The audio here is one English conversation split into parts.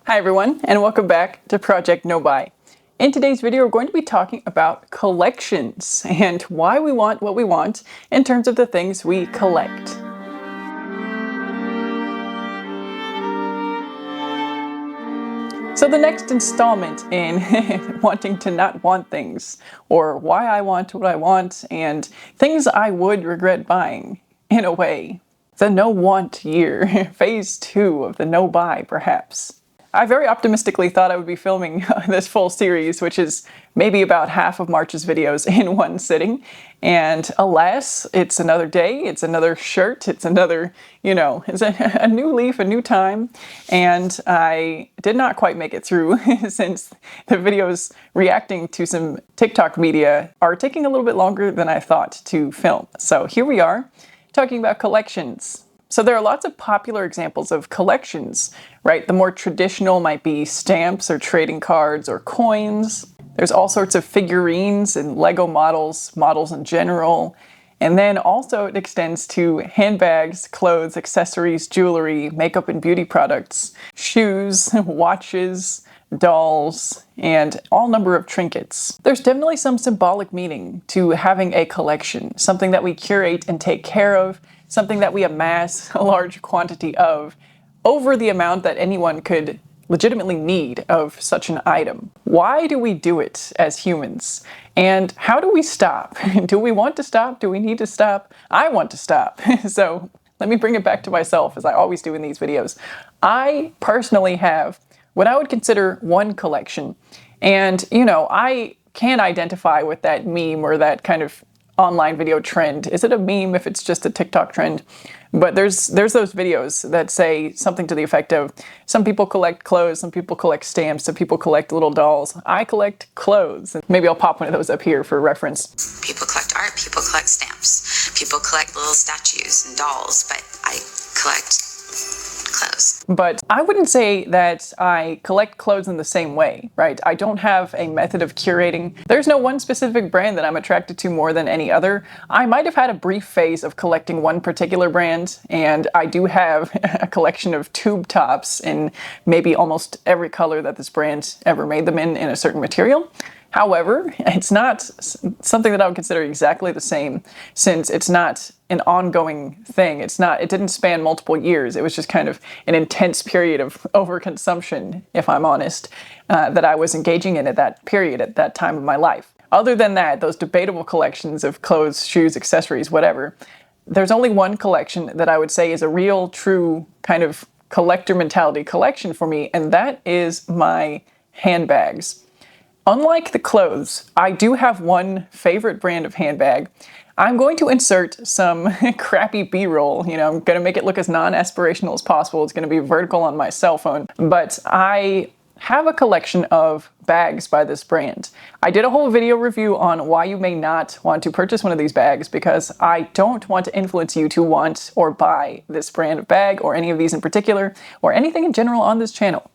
Hi everyone, and welcome back to Project No Buy. In today's video, we're going to be talking about collections and why we want what we want in terms of the things we collect. So the next installment in wanting to not want things, or why I want what I want, and things I would regret buying, in a way. The no want year, phase 2 of the no buy, perhaps. I very optimistically thought I would be filming this full series, which is maybe about half of March's videos in one sitting. And alas, it's another day, it's another shirt, it's another, it's a new leaf, a new time. And I did not quite make it through since the videos reacting to some TikTok media are taking a little bit longer than I thought to film. So here we are, talking about collections. So there are lots of popular examples of collections, right? The more traditional might be stamps or trading cards or coins. There's all sorts of figurines and Lego models in general. And then also it extends to handbags, clothes, accessories, jewelry, makeup and beauty products, shoes, watches, dolls, and all number of trinkets. There's definitely some symbolic meaning to having a collection, something that we curate and take care of, something that we amass a large quantity of over the amount that anyone could legitimately need of such an item. Why do we do it as humans? And how do we stop? Do we want to stop? Do we need to stop? I want to stop. So let me bring it back to myself, as I always do in these videos. I personally have what I would consider one collection. And, I can identify with that meme or that kind of online video trend. Is it a meme if it's just a TikTok trend? But there's those videos that say something to the effect of, some people collect clothes, some people collect stamps, some people collect little dolls. I collect clothes. And maybe I'll pop one of those up here for reference. People collect art, people collect stamps, people collect little statues and dolls, but I collect clothes. But I wouldn't say that I collect clothes in the same way, right? I don't have a method of curating. There's no one specific brand that I'm attracted to more than any other. I might have had a brief phase of collecting one particular brand, and I do have a collection of tube tops in maybe almost every color that this brand ever made them in a certain material. However, it's not something that I would consider exactly the same, since it's not an ongoing thing. It didn't span multiple years. It was just kind of an intense period of overconsumption, if I'm honest, that I was engaging in at that period, at that time of my life. Other than that, those debatable collections of clothes, shoes, accessories, whatever, there's only one collection that I would say is a real, true kind of collector mentality collection for me, and that is my handbags. Unlike the clothes, I do have one favorite brand of handbag. I'm going to insert some crappy B-roll. I'm going to make it look as non-aspirational as possible. It's going to be vertical on my cell phone. But I have a collection of bags by this brand. I did a whole video review on why you may not want to purchase one of these bags, because I don't want to influence you to want or buy this brand of bag, or any of these in particular, or anything in general on this channel.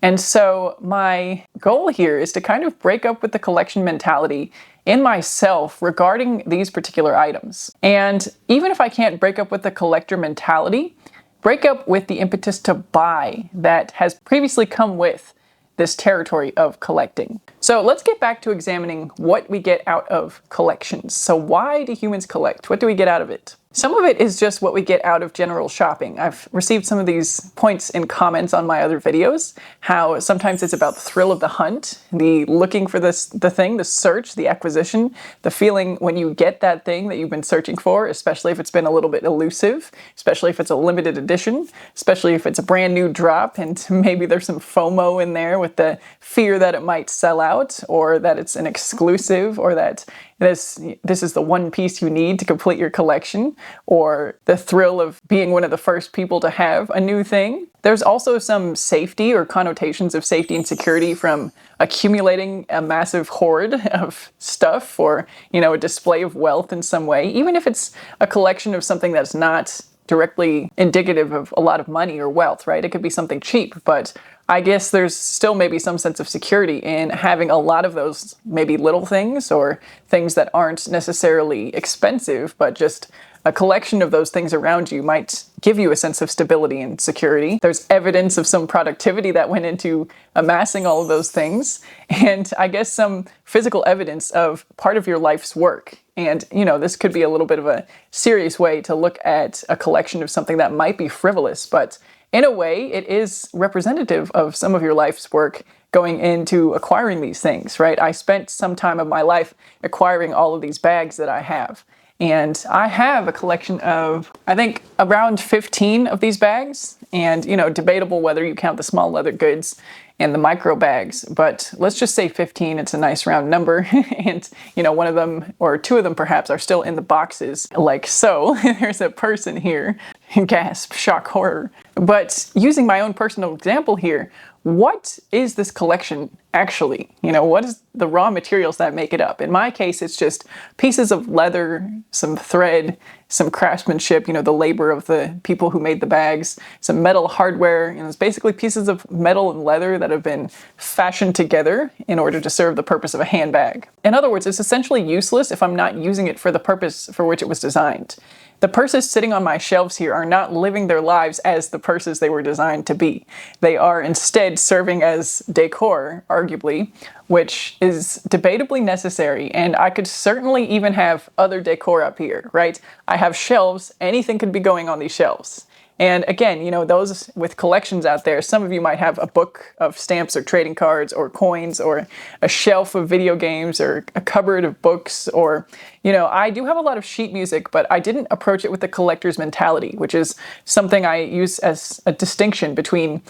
And so my goal here is to kind of break up with the collection mentality in myself regarding these particular items. And even if I can't break up with the collector mentality, break up with the impetus to buy that has previously come with this territory of collecting. So let's get back to examining what we get out of collections. So why do humans collect? What do we get out of it? Some of it is just what we get out of general shopping. I've received some of these points in comments on my other videos, how sometimes it's about the thrill of the hunt, the looking for the thing, the search, the acquisition, the feeling when you get that thing that you've been searching for, especially if it's been a little bit elusive, especially if it's a limited edition, especially if it's a brand new drop and maybe there's some FOMO in there with the fear that it might sell out, or that it's an exclusive, or that this is the one piece you need to complete your collection, or the thrill of being one of the first people to have a new thing. There's also some safety or connotations of safety and security from accumulating a massive hoard of stuff, or, a display of wealth in some way, even if it's a collection of something that's not directly indicative of a lot of money or wealth, right? It could be something cheap, but I guess there's still maybe some sense of security in having a lot of those maybe little things, or things that aren't necessarily expensive, but just a collection of those things around you might give you a sense of stability and security. There's evidence of some productivity that went into amassing all of those things, and I guess some physical evidence of part of your life's work. And, this could be a little bit of a serious way to look at a collection of something that might be frivolous, but in a way, it is representative of some of your life's work going into acquiring these things, right? I spent some time of my life acquiring all of these bags that I have. And I have a collection of, I think, around 15 of these bags. And, debatable whether you count the small leather goods and the micro bags. But let's just say 15. It's a nice round number. And, one of them, or two of them perhaps, are still in the boxes, like so. There's a person here. Gasp, shock, horror. But using my own personal example here, what is this collection actually? What is the raw materials that make it up? In my case, it's just pieces of leather, some thread, some craftsmanship, the labor of the people who made the bags, some metal hardware. It's basically pieces of metal and leather that have been fashioned together in order to serve the purpose of a handbag. In other words, it's essentially useless if I'm not using it for the purpose for which it was designed. The purses sitting on my shelves here are not living their lives as the purses they were designed to be. They are instead serving as decor, arguably, which is debatably necessary, and I could certainly even have other decor up here, right? I have shelves, anything could be going on these shelves. And again, those with collections out there, some of you might have a book of stamps or trading cards or coins or a shelf of video games or a cupboard of books or, I do have a lot of sheet music, but I didn't approach it with the collector's mentality, which is something I use as a distinction between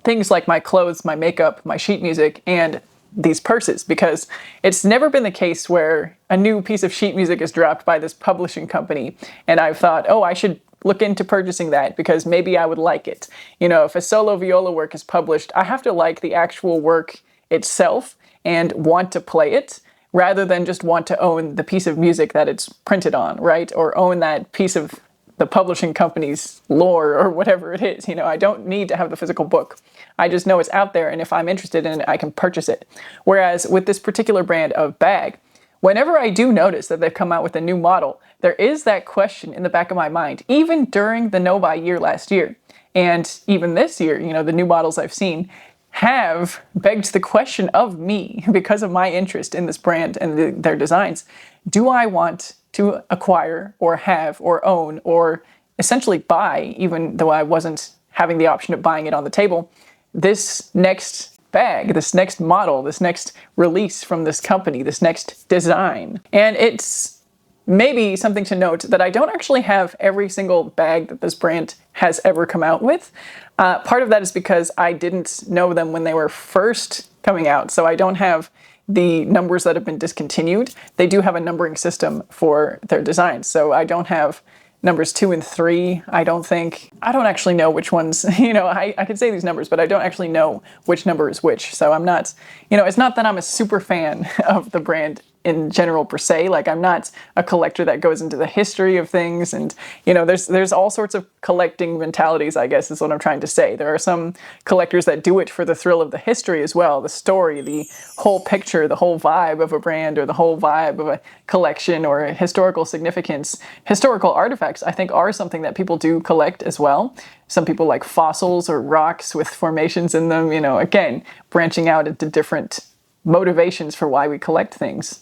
things like my clothes, my makeup, my sheet music, and these purses, because it's never been the case where a new piece of sheet music is dropped by this publishing company and I've thought, I should look into purchasing that because maybe I would like it. If a solo viola work is published, I have to like the actual work itself and want to play it rather than just want to own the piece of music that it's printed on, right? Or own that piece of the publishing company's lore or whatever it is. I don't need to have the physical book. I just know it's out there, and if I'm interested in it, I can purchase it. Whereas with this particular brand of bag, whenever I do notice that they've come out with a new model, there is that question in the back of my mind, even during the no-buy year last year. And even this year, the new models I've seen have begged the question of me, because of my interest in this brand and their designs, do I want to acquire or have or own or essentially buy, even though I wasn't having the option of buying it on the table, this next bag, this next model, this next release from this company, this next design. And it's maybe something to note that I don't actually have every single bag that this brand has ever come out with. Part of that is because I didn't know them when they were first coming out, so I don't have the numbers that have been discontinued. They do have a numbering system for their designs, so I don't have numbers 2 and 3, I don't think. I don't actually know which ones, I could say these numbers, but I don't actually know which number is which. So I'm not, it's not that I'm a super fan of the brand in general per se. Like, I'm not a collector that goes into the history of things, and there's all sorts of collecting mentalities, I guess is what I'm trying to say. There are some collectors that do it for the thrill of the history as well, the story, the whole picture, the whole vibe of a brand, or the whole vibe of a collection, or a historical significance. Historical artifacts, I think, are something that people do collect as well. Some people like fossils or rocks with formations in them, again, branching out into different motivations for why we collect things.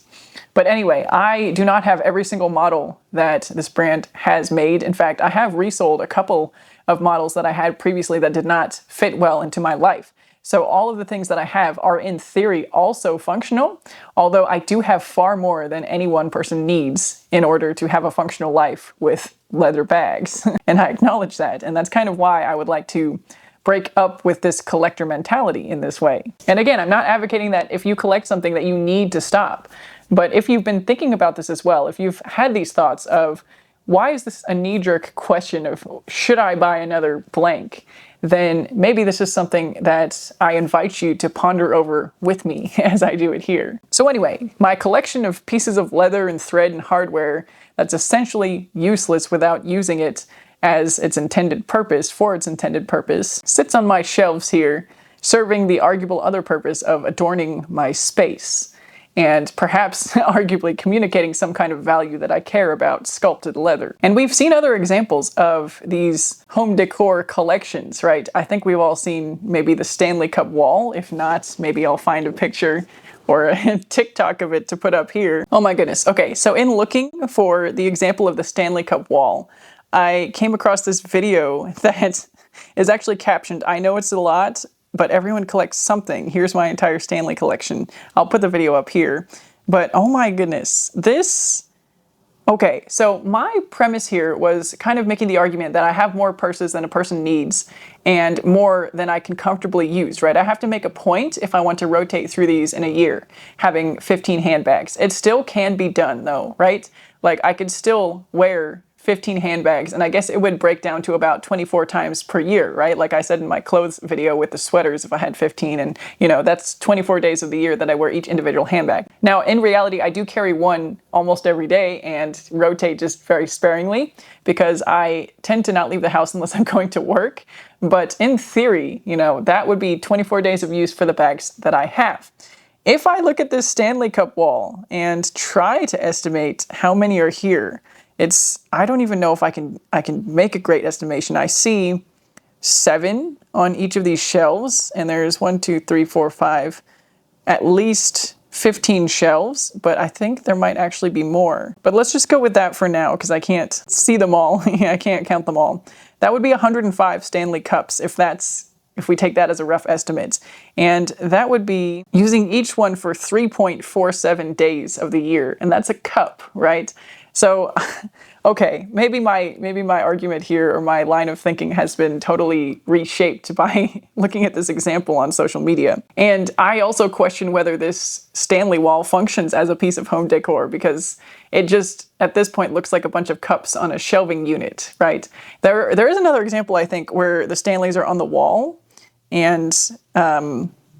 But anyway, I do not have every single model that this brand has made. In fact, I have resold a couple of models that I had previously that did not fit well into my life. So all of the things that I have are in theory also functional, although I do have far more than any one person needs in order to have a functional life with leather bags. And I acknowledge that. And that's kind of why I would like to break up with this collector mentality in this way. And again, I'm not advocating that if you collect something that you need to stop. But if you've been thinking about this as well, if you've had these thoughts of, why is this a knee-jerk question of, should I buy another blank? Then maybe this is something that I invite you to ponder over with me as I do it here. So anyway, my collection of pieces of leather and thread and hardware that's essentially useless without using it as its intended purpose, for its intended purpose, sits on my shelves here, serving the arguable other purpose of adorning my space. and perhaps arguably communicating some kind of value that I care about sculpted leather. And we've seen other examples of these home decor collections, right? I think we've all seen maybe the Stanley Cup wall. If not, maybe I'll find a picture or a TikTok of it to put up here. Oh my goodness. Okay, so in looking for the example of the Stanley Cup wall, I came across this video that is actually captioned, "I know it's a lot, but everyone collects something. Here's my entire Stanley collection." I'll put the video up here. But oh my goodness, this... Okay, so my premise here was kind of making the argument that I have more purses than a person needs and more than I can comfortably use, right? I have to make a point if I want to rotate through these in a year, having 15 handbags. It still can be done though, right? Like I could still wear 15 handbags, and I guess it would break down to about 24 times per year, right? Like I said in my clothes video with the sweaters, if I had 15, and you know, that's 24 days of the year that I wear each individual handbag. Now, in reality, I do carry one almost every day and rotate just very sparingly because I tend to not leave the house unless I'm going to work. But in theory, you know, that would be 24 days of use for the bags that I have. If I look at this Stanley Cup wall and try to estimate how many are here, I don't even know if I can make a great estimation. I see 7 on each of these shelves, and there's 1, 2, 3, 4, 5, at least 15 shelves, but I think there might actually be more. But let's just go with that for now, because I can't see them all. I can't count them all. That would be 105 Stanley Cups, if we take that as a rough estimate. And that would be using each one for 3.47 days of the year, and that's a cup, right? So, okay, maybe my argument here, or my line of thinking, has been totally reshaped by looking at this example on social media. And I also question whether this Stanley wall functions as a piece of home decor, because it just, at this point, looks like a bunch of cups on a shelving unit, right? There is another example, I think, where the Stanleys are on the wall, and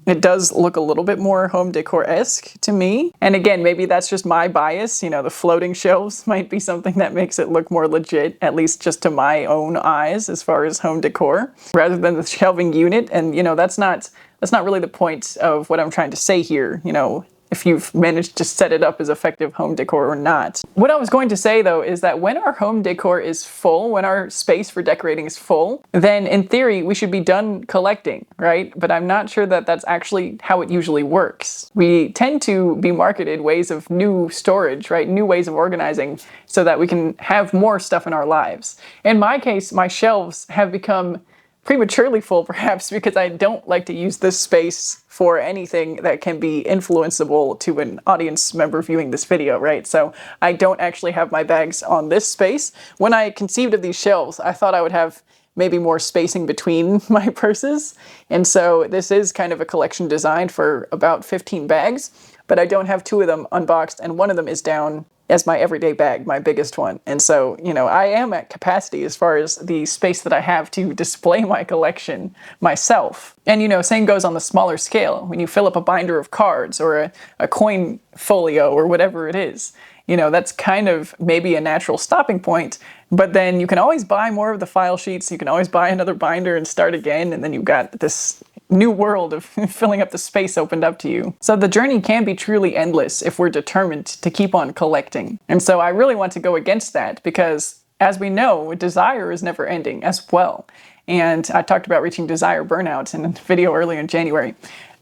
it does look a little bit more home decor-esque to me. And again, maybe that's just my bias. You know, the floating shelves might be something that makes it look more legit, at least just to my own eyes as far as home decor, rather than the shelving unit. And, you know, that's not really the point of what I'm trying to say here, you know, if you've managed to set it up as effective home decor or not. What I was going to say though is that when our home decor is full, when our space for decorating is full, then in theory we should be done collecting, right? But I'm not sure that that's actually how it usually works. We tend to be marketed ways of new storage, right? New ways of organizing so that we can have more stuff in our lives. In my case, my shelves have become prematurely full, perhaps because I don't like to use this space for anything that can be influenceable to an audience member viewing this video, right? So I don't actually have my bags on this space. When I conceived of these shelves, I thought I would have maybe more spacing between my purses. And so this is kind of a collection designed for about 15 bags, but I don't have 2 of them unboxed, and one of them is down as my everyday bag, my biggest one. And so, you know, I am at capacity as far as the space that I have to display my collection myself. And, you know, same goes on the smaller scale. When you fill up a binder of cards or a coin folio or whatever it is, you know, that's kind of maybe a natural stopping point, but then you can always buy more of the file sheets. You can always buy another binder and start again. And then you've got this new world of filling up the space opened up to you. So the journey can be truly endless if we're determined to keep on collecting. And so I really want to go against that because, as we know, desire is never ending as well. And I talked about reaching desire burnout in a video earlier in January.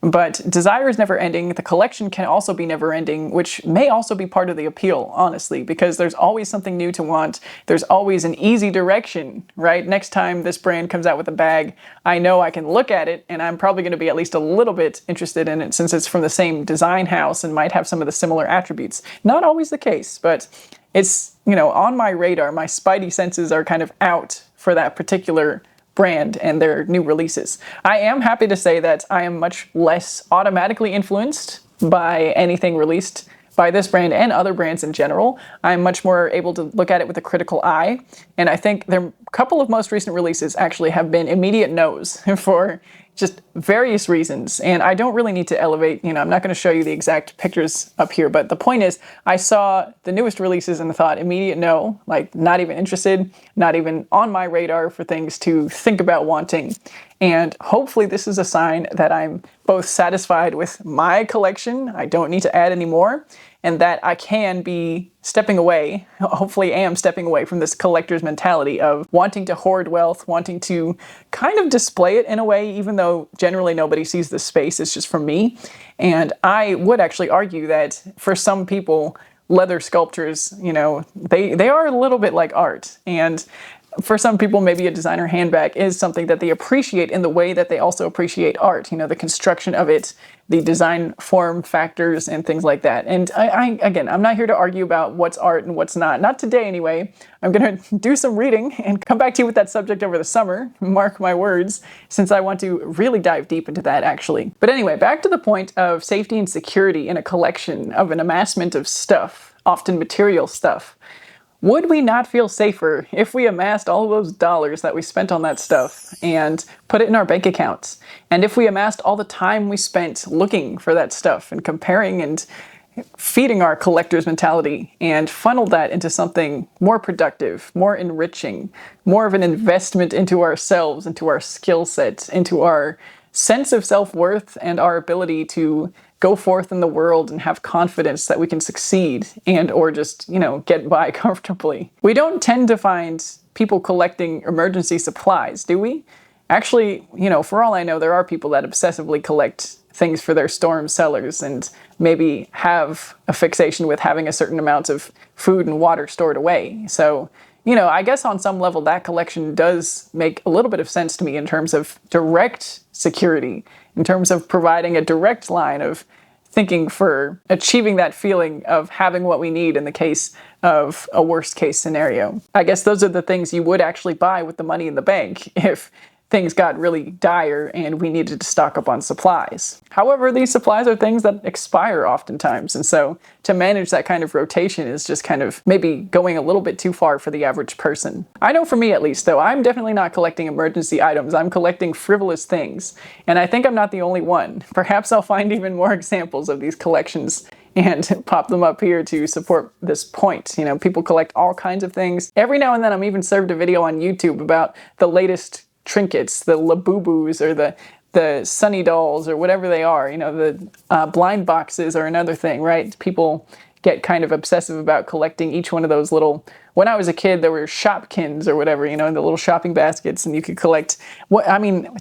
But desire is never ending. The collection can also be never ending, which may also be part of the appeal, honestly, because there's always something new to want. There's always an easy direction, right? Next time this brand comes out with a bag, I know I can look at it and I'm probably going to be at least a little bit interested in it since it's from the same design house and might have some of the similar attributes. Not always the case, but it's, you know, on my radar. My spidey senses are kind of out for that particular brand and their new releases. I am happy to say that I am much less automatically influenced by anything released by this brand and other brands in general. I'm much more able to look at it with a critical eye, and I think their couple of most recent releases actually have been immediate no's for just various reasons. And I don't really need to elevate, you know, I'm not going to show you the exact pictures up here, but the point is I saw the newest releases and thought immediate no, like not even interested, not even on my radar for things to think about wanting. And hopefully this is a sign that I'm both satisfied with my collection, I don't need to add any more, and that I can be stepping away, hopefully am stepping away from this collector's mentality of wanting to hoard wealth, wanting to kind of display it in a way, even though generally nobody sees the space, it's just for me. And I would actually argue that for some people, leather sculptures, you know, they are a little bit like art. And for some people, maybe a designer handbag is something that they appreciate in the way that they also appreciate art, you know, the construction of it, the design form factors and things like that. And again, I'm not here to argue about what's art and what's not today anyway. I'm going to do some reading and come back to you with that subject over the summer, mark my words, since I want to really dive deep into that actually. But anyway, back to the point of safety and security in a collection of an amassment of stuff, often material stuff. Would we not feel safer if we amassed all of those dollars that we spent on that stuff and put it in our bank accounts? And if we amassed all the time we spent looking for that stuff and comparing and feeding our collector's mentality and funneled that into something more productive, more enriching, more of an investment into ourselves, into our skill sets, into our sense of self-worth and our ability to go forth in the world and have confidence that we can succeed and or just, you know, get by comfortably. We don't tend to find people collecting emergency supplies, do we? Actually, you know, for all I know, there are people that obsessively collect things for their storm cellars and maybe have a fixation with having a certain amount of food and water stored away. So, you know, I guess on some level that collection does make a little bit of sense to me in terms of direct security, in terms of providing a direct line of thinking for achieving that feeling of having what we need in the case of a worst case scenario. I guess those are the things you would actually buy with the money in the bank if things got really dire and we needed to stock up on supplies. However, these supplies are things that expire oftentimes, and so to manage that kind of rotation is just kind of maybe going a little bit too far for the average person. I know for me at least, though, I'm definitely not collecting emergency items. I'm collecting frivolous things, and I think I'm not the only one. Perhaps I'll find even more examples of these collections and pop them up here to support this point. You know, people collect all kinds of things. Every now and then I'm even served a video on YouTube about the latest trinkets, the Labubus or the Sunny Dolls or whatever they are. You know, the blind boxes are another thing, right? People get kind of obsessive about collecting each one of those little... When I was a kid, there were Shopkins or whatever, you know, in the little shopping baskets, and you could collect,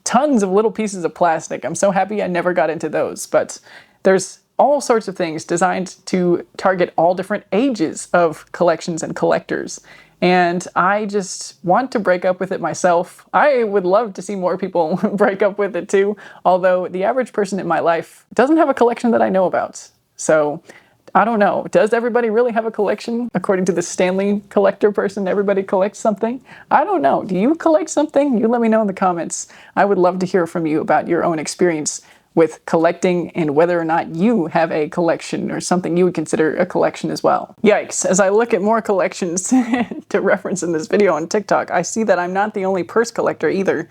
tons of little pieces of plastic. I'm so happy I never got into those, but there's all sorts of things designed to target all different ages of collections and collectors. And I just want to break up with it myself. I would love to see more people break up with it too, although the average person in my life doesn't have a collection that I know about. So I don't know. Does everybody really have a collection? According to the Stanley collector person, everybody collects something? I don't know. Do you collect something? You let me know in the comments. I would love to hear from you about your own experience with collecting and whether or not you have a collection or something you would consider a collection as well. Yikes, as I look at more collections to reference in this video on TikTok, I see that I'm not the only purse collector either.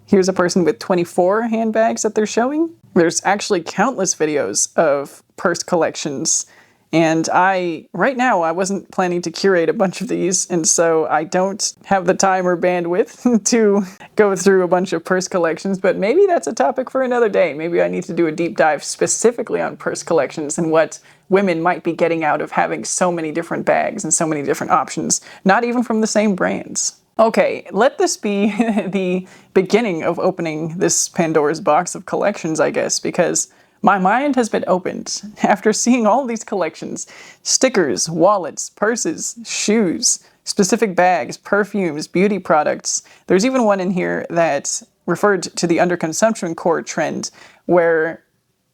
Here's a person with 24 handbags that they're showing. There's actually countless videos of purse collections, and right now I wasn't planning to curate a bunch of these, and so I don't have the time or bandwidth to go through a bunch of purse collections, but maybe that's a topic for another day. Maybe I need to do a deep dive specifically on purse collections and what women might be getting out of having so many different bags and so many different options, not even from the same brands. Okay, let this be the beginning of opening this Pandora's box of collections, I guess, because my mind has been opened after seeing all these collections. Stickers, wallets, purses, shoes, specific bags, perfumes, beauty products. There's even one in here that referred to the underconsumption core trend where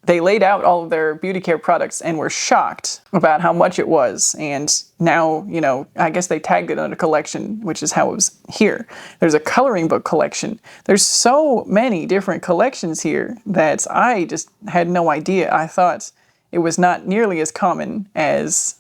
they laid out all of their beauty care products and were shocked about how much it was. And now, you know, I guess they tagged it under collection, which is how it was here. There's a coloring book collection. There's so many different collections here that I just had no idea. I thought it was not nearly as common as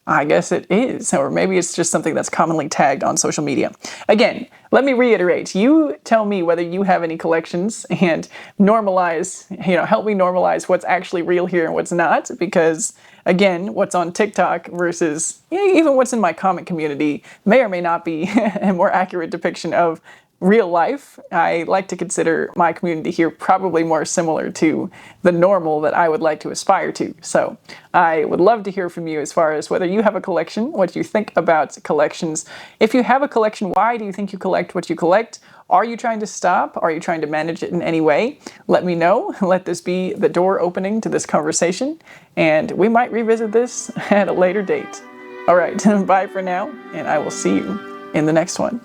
I guess it is, or maybe it's just something that's commonly tagged on social media. Again, let me reiterate, you tell me whether you have any collections and normalize, help me normalize what's actually real here and what's not, because again, what's on TikTok versus even what's in my comic community may or may not be a more accurate depiction of real life. I like to consider my community here probably more similar to the normal that I would like to aspire to. So I would love to hear from you as far as whether you have a collection, what you think about collections. If you have a collection, why do you think you collect what you collect? Are you trying to stop? Are you trying to manage it in any way? Let me know. Let this be the door opening to this conversation, and we might revisit this at a later date. All right, bye for now, and I will see you in the next one.